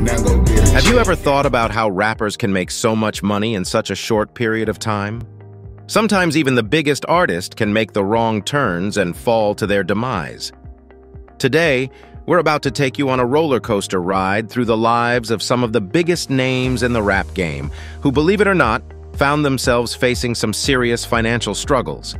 Now go get a Have you check. ever thought about how rappers can make so much money in such a short period of time? Sometimes even the biggest artist can make the wrong turns and fall to their demise. Today, we're about to take you on a roller coaster ride through the lives of some of the biggest names in the rap game, who, believe it or not, found themselves facing some serious financial struggles.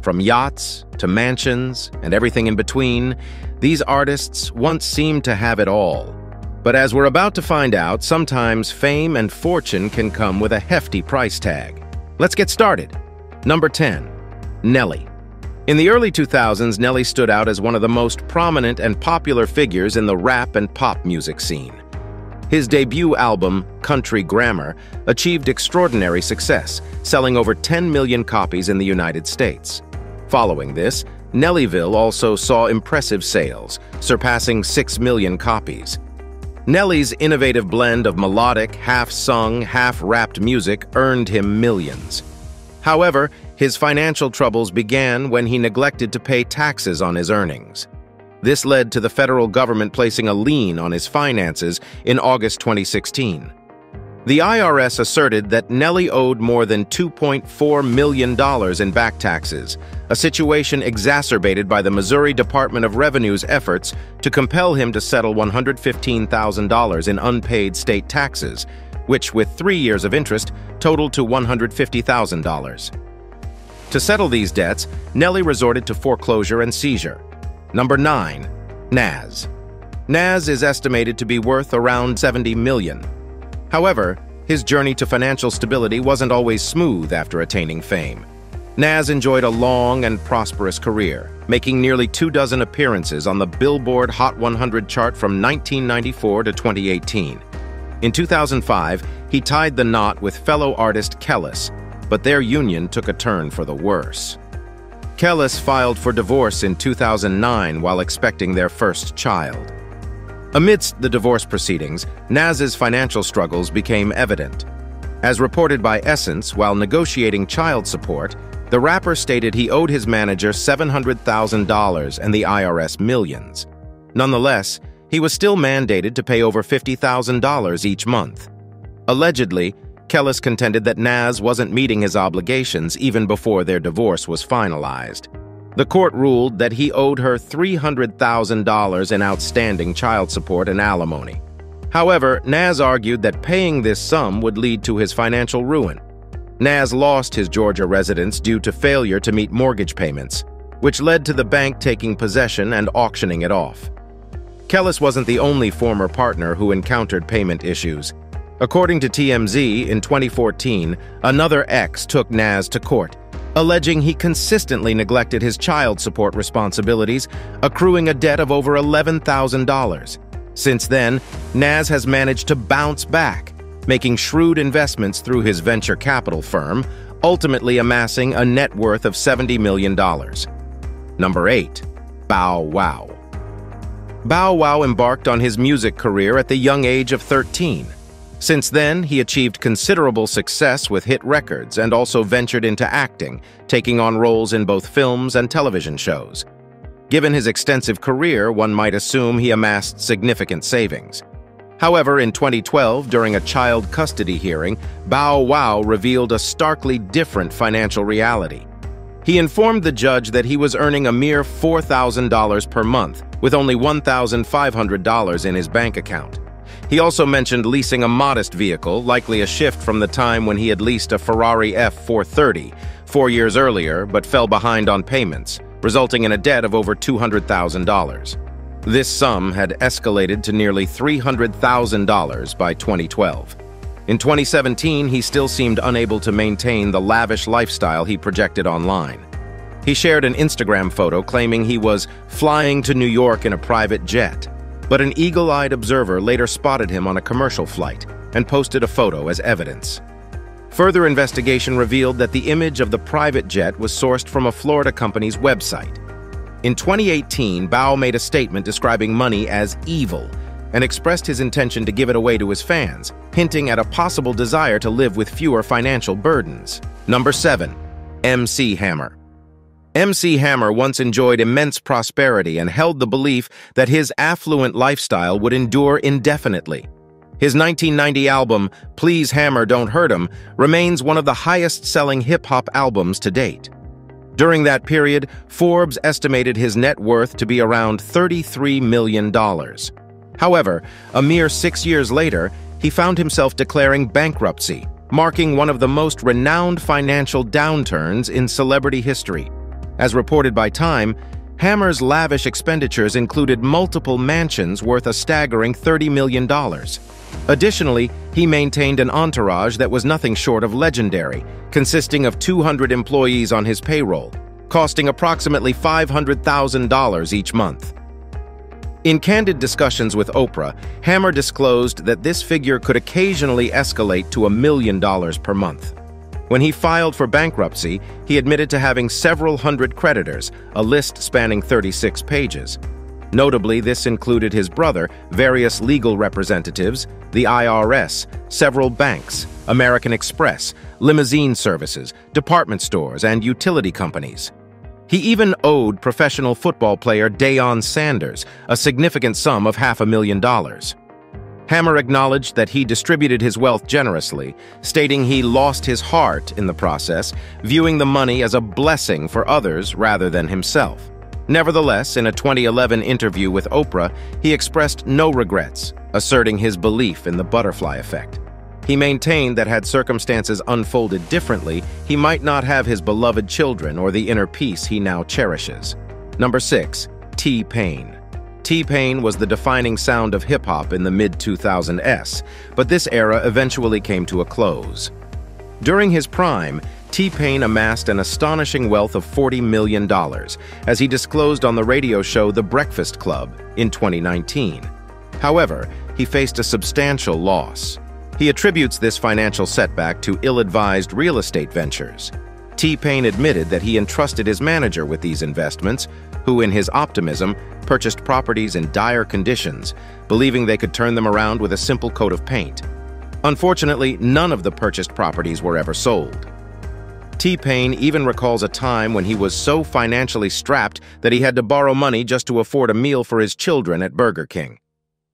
From yachts to mansions and everything in between, these artists once seemed to have it all. But as we're about to find out, sometimes fame and fortune can come with a hefty price tag. Let's get started. Number 10. Nelly. In the early 2000s, Nelly stood out as one of the most prominent and popular figures in the rap and pop music scene. His debut album, Country Grammar, achieved extraordinary success, selling over 10 million copies in the United States. Following this, Nellyville also saw impressive sales, surpassing 6 million copies. Nelly's innovative blend of melodic, half-sung, half-rapped music earned him millions. However, his financial troubles began when he neglected to pay taxes on his earnings. This led to the federal government placing a lien on his finances in August 2016. The IRS asserted that Nelly owed more than $2.4 million in back taxes, a situation exacerbated by the Missouri Department of Revenue's efforts to compel him to settle $115,000 in unpaid state taxes, which, with 3 years of interest, totaled to $150,000. To settle these debts, Nelly resorted to foreclosure and seizure. Number 9. Nas. Nas is estimated to be worth around $70 million. However, his journey to financial stability wasn't always smooth after attaining fame. Nas enjoyed a long and prosperous career, making nearly 24 appearances on the Billboard Hot 100 chart from 1994 to 2018. In 2005, he tied the knot with fellow artist Kellis, but their union took a turn for the worse. Kellis filed for divorce in 2009 while expecting their first child. Amidst the divorce proceedings, Nas's financial struggles became evident. As reported by Essence, while negotiating child support, the rapper stated he owed his manager $700,000 and the IRS millions. Nonetheless, he was still mandated to pay over $50,000 each month. Allegedly, Kellis contended that Nas wasn't meeting his obligations even before their divorce was finalized. The court ruled that he owed her $300,000 in outstanding child support and alimony. However, Nas argued that paying this sum would lead to his financial ruin. Nas lost his Georgia residence due to failure to meet mortgage payments, which led to the bank taking possession and auctioning it off. Kellis wasn't the only former partner who encountered payment issues. According to TMZ, in 2014, another ex took Nas to court, alleging he consistently neglected his child support responsibilities, accruing a debt of over $11,000. Since then, Nas has managed to bounce back, making shrewd investments through his venture capital firm, ultimately amassing a net worth of $70 million. Number 8. Bow Wow. Bow Wow embarked on his music career at the young age of 13. Since then, he achieved considerable success with hit records and also ventured into acting, taking on roles in both films and television shows. Given his extensive career, one might assume he amassed significant savings. However, in 2012, during a child custody hearing, Bow Wow revealed a starkly different financial reality. He informed the judge that he was earning a mere $4,000 per month, with only $1,500 in his bank account. He also mentioned leasing a modest vehicle, likely a shift from the time when he had leased a Ferrari F430 4 years earlier, but fell behind on payments, resulting in a debt of over $200,000. This sum had escalated to nearly $300,000 by 2012. In 2017, he still seemed unable to maintain the lavish lifestyle he projected online. He shared an Instagram photo claiming he was flying to New York in a private jet, but an eagle-eyed observer later spotted him on a commercial flight and posted a photo as evidence. Further investigation revealed that the image of the private jet was sourced from a Florida company's website. In 2018, Bow made a statement describing money as evil and expressed his intention to give it away to his fans, hinting at a possible desire to live with fewer financial burdens. Number 7. MC Hammer. MC Hammer once enjoyed immense prosperity and held the belief that his affluent lifestyle would endure indefinitely. His 1990 album, Please Hammer Don't Hurt 'Em, remains one of the highest-selling hip-hop albums to date. During that period, Forbes estimated his net worth to be around $33 million. However, a mere 6 years later, he found himself declaring bankruptcy, marking one of the most renowned financial downturns in celebrity history. As reported by Time, Hammer's lavish expenditures included multiple mansions worth a staggering $30 million. Additionally, he maintained an entourage that was nothing short of legendary, consisting of 200 employees on his payroll, costing approximately $500,000 each month. In candid discussions with Oprah, Hammer disclosed that this figure could occasionally escalate to $1 million per month. When he filed for bankruptcy, he admitted to having several hundred creditors, a list spanning 36 pages. Notably, this included his brother, various legal representatives, the IRS, several banks, American Express, limousine services, department stores, and utility companies. He even owed professional football player Deion Sanders a significant sum of $500,000. Hammer acknowledged that he distributed his wealth generously, stating he lost his heart in the process, viewing the money as a blessing for others rather than himself. Nevertheless, in a 2011 interview with Oprah, he expressed no regrets, asserting his belief in the butterfly effect. He maintained that had circumstances unfolded differently, he might not have his beloved children or the inner peace he now cherishes. Number 6. TPain. TPain was the defining sound of hip-hop in the mid-2000s, but this era eventually came to a close. During his prime, TPain amassed an astonishing wealth of $40 million, as he disclosed on the radio show The Breakfast Club in 2019. However, he faced a substantial loss. He attributes this financial setback to ill-advised real estate ventures. TPain admitted that he entrusted his manager with these investments, who, in his optimism, purchased properties in dire conditions, believing they could turn them around with a simple coat of paint. Unfortunately, none of the purchased properties were ever sold. TPain even recalls a time when he was so financially strapped that he had to borrow money just to afford a meal for his children at Burger King.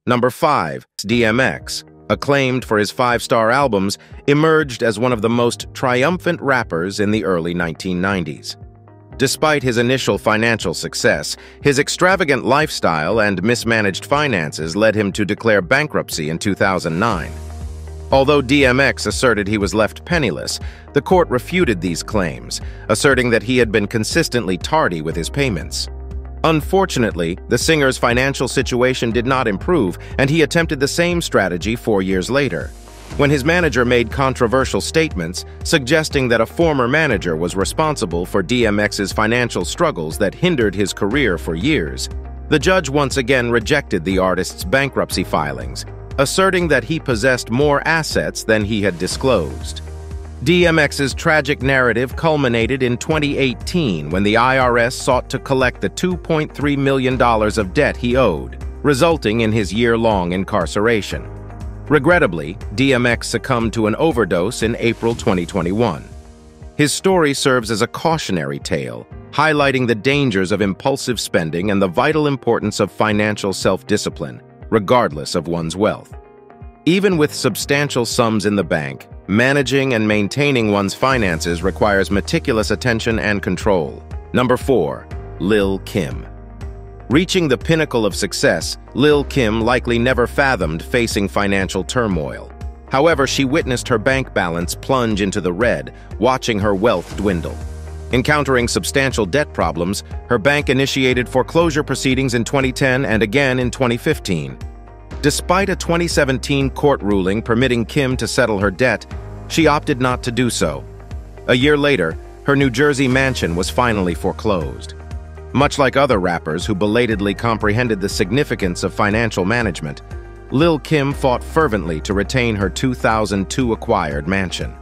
Number 5. DMX, acclaimed for his 5-star albums, emerged as one of the most triumphant rappers in the early 1990s. Despite his initial financial success, his extravagant lifestyle and mismanaged finances led him to declare bankruptcy in 2009. Although DMX asserted he was left penniless, the court refuted these claims, asserting that he had been consistently tardy with his payments. Unfortunately, the singer's financial situation did not improve, and he attempted the same strategy 4 years later, when his manager made controversial statements suggesting that a former manager was responsible for DMX's financial struggles that hindered his career for years. The judge once again rejected the artist's bankruptcy filings, asserting that he possessed more assets than he had disclosed. DMX's tragic narrative culminated in 2018 when the IRS sought to collect the $2.3 million of debt he owed, resulting in his year-long incarceration. Regrettably, DMX succumbed to an overdose in April 2021. His story serves as a cautionary tale, highlighting the dangers of impulsive spending and the vital importance of financial self-discipline, regardless of one's wealth. Even with substantial sums in the bank, managing and maintaining one's finances requires meticulous attention and control. Number 4. Lil Kim. Reaching the pinnacle of success, Lil Kim likely never fathomed facing financial turmoil. However, she witnessed her bank balance plunge into the red, watching her wealth dwindle. Encountering substantial debt problems, her bank initiated foreclosure proceedings in 2010 and again in 2015. Despite a 2017 court ruling permitting Kim to settle her debt, she opted not to do so. A year later, her New Jersey mansion was finally foreclosed. Much like other rappers who belatedly comprehended the significance of financial management, Lil Kim fought fervently to retain her 2002 acquired mansion.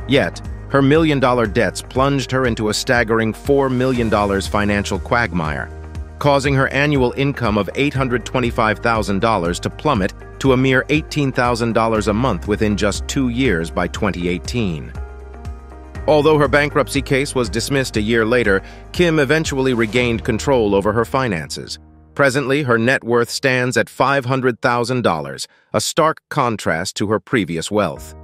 Yet, her million-dollar debts plunged her into a staggering $4 million financial quagmire, causing her annual income of $825,000 to plummet to a mere $18,000 a month within just 2 years by 2018. Although her bankruptcy case was dismissed a year later, Kim eventually regained control over her finances. Presently, her net worth stands at $500,000, a stark contrast to her previous wealth.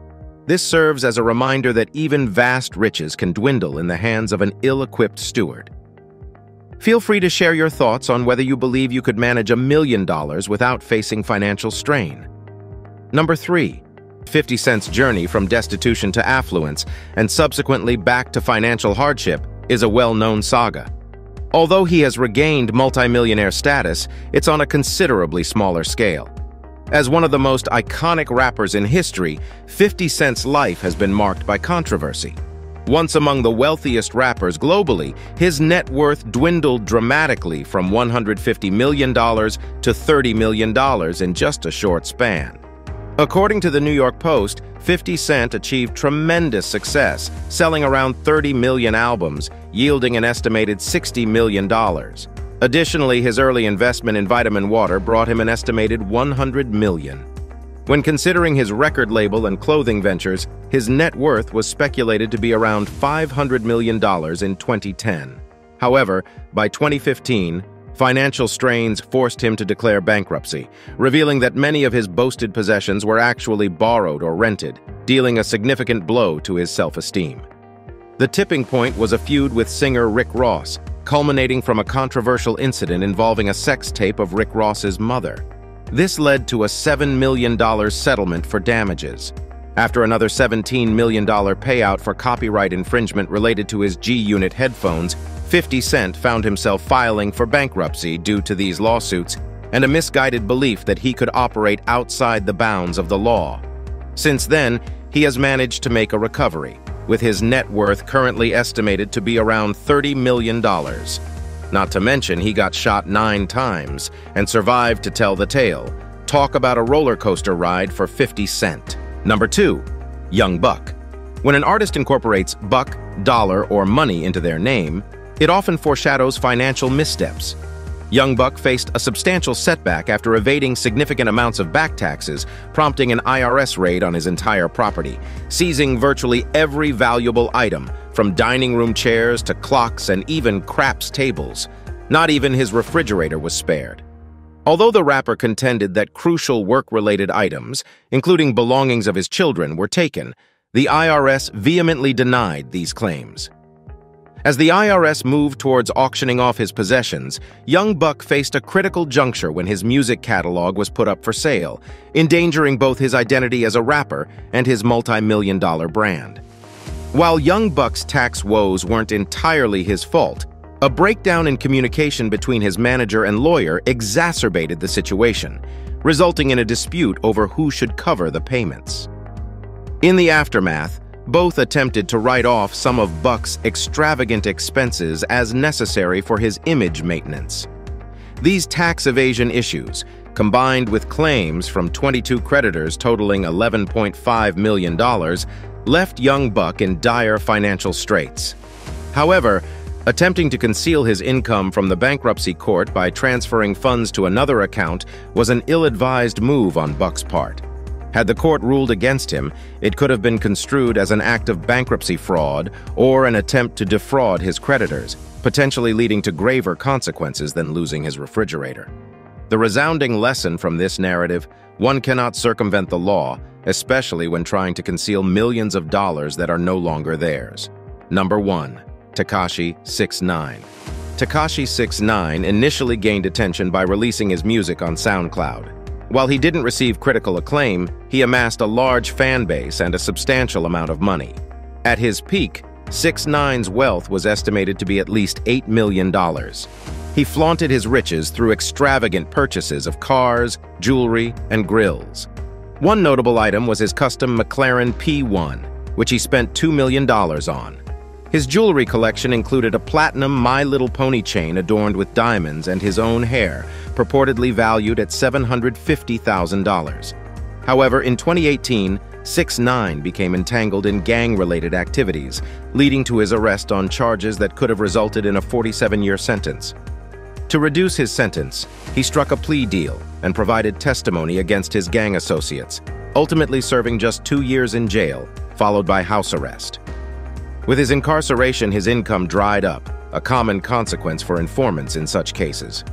This serves as a reminder that even vast riches can dwindle in the hands of an ill-equipped steward. Feel free to share your thoughts on whether you believe you could manage $1 million without facing financial strain. Number 3. 50 Cent's journey from destitution to affluence and subsequently back to financial hardship is a well-known saga. Although he has regained multimillionaire status, it's on a considerably smaller scale. As one of the most iconic rappers in history, 50 Cent's life has been marked by controversy. Once among the wealthiest rappers globally, his net worth dwindled dramatically from $150 million to $30 million in just a short span. According to the New York Post, 50 Cent achieved tremendous success, selling around 30 million albums, yielding an estimated $60 million. Additionally, his early investment in vitamin water brought him an estimated $100 million. When considering his record label and clothing ventures, his net worth was speculated to be around $500 million in 2010. However, by 2015, financial strains forced him to declare bankruptcy, revealing that many of his boasted possessions were actually borrowed or rented, dealing a significant blow to his self-esteem. The tipping point was a feud with singer Rick Ross, culminating from a controversial incident involving a sex tape of Rick Ross's mother. This led to a $7 million settlement for damages. After another $17 million payout for copyright infringement related to his G-Unit headphones, 50 Cent found himself filing for bankruptcy due to these lawsuits and a misguided belief that he could operate outside the bounds of the law. Since then, he has managed to make a recovery, with his net worth currently estimated to be around $30 million. Not to mention, he got shot 9 times and survived to tell the tale. Talk about a roller coaster ride for 50 Cent. Number 2. Young Buck. When an artist incorporates buck, dollar, or money into their name, it often foreshadows financial missteps. Young Buck faced a substantial setback after evading significant amounts of back taxes, prompting an IRS raid on his entire property, seizing virtually every valuable item, from dining room chairs to clocks and even craps tables. Not even his refrigerator was spared. Although the rapper contended that crucial work-related items, including belongings of his children, were taken, the IRS vehemently denied these claims. As the IRS moved towards auctioning off his possessions, Young Buck faced a critical juncture when his music catalog was put up for sale, endangering both his identity as a rapper and his multi-million-dollar brand. While Young Buck's tax woes weren't entirely his fault, a breakdown in communication between his manager and lawyer exacerbated the situation, resulting in a dispute over who should cover the payments. In the aftermath, both attempted to write off some of Buck's extravagant expenses as necessary for his image maintenance. These tax evasion issues, combined with claims from 22 creditors totaling $11.5 million, left Young Buck in dire financial straits. However, attempting to conceal his income from the bankruptcy court by transferring funds to another account was an ill-advised move on Buck's part. Had the court ruled against him, it could have been construed as an act of bankruptcy fraud or an attempt to defraud his creditors, potentially leading to graver consequences than losing his refrigerator. The resounding lesson from this narrative: one cannot circumvent the law, especially when trying to conceal millions of dollars that are no longer theirs. Number 1. Tekashi 6ix9ine. Tekashi 6ix9ine initially gained attention by releasing his music on SoundCloud. While he didn't receive critical acclaim, he amassed a large fan base and a substantial amount of money. At his peak, 6ix9ine's wealth was estimated to be at least $8 million. He flaunted his riches through extravagant purchases of cars, jewelry, and grills. One notable item was his custom McLaren P1, which he spent $2 million on. His jewelry collection included a platinum My Little Pony chain adorned with diamonds and his own hair, purportedly valued at $750,000. However, in 2018, 6ix9ine became entangled in gang-related activities, leading to his arrest on charges that could have resulted in a 47-year sentence. To reduce his sentence, he struck a plea deal and provided testimony against his gang associates, ultimately serving just 2 years in jail, followed by house arrest. With his incarceration, his income dried up, a common consequence for informants in such cases.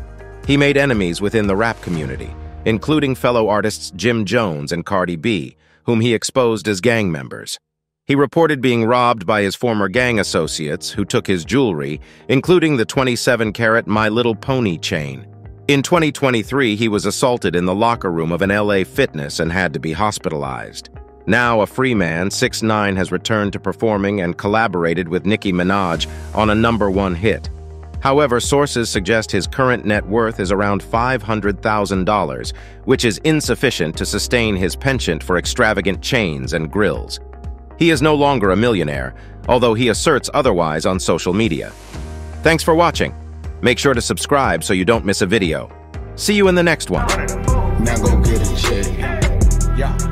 He made enemies within the rap community, including fellow artists Jim Jones and Cardi B, whom he exposed as gang members. He reported being robbed by his former gang associates who took his jewelry, including the 27-carat My Little Pony chain. In 2023, he was assaulted in the locker room of an LA Fitness and had to be hospitalized. Now a free man, 6ix9ine has returned to performing and collaborated with Nicki Minaj on a #1 hit. However, sources suggest his current net worth is around $500,000, which is insufficient to sustain his penchant for extravagant chains and grills. He is no longer a millionaire, although he asserts otherwise on social media. Thanks for watching. Make sure to subscribe so you don't miss a video. See you in the next one. Now go get it, shit. Yeah.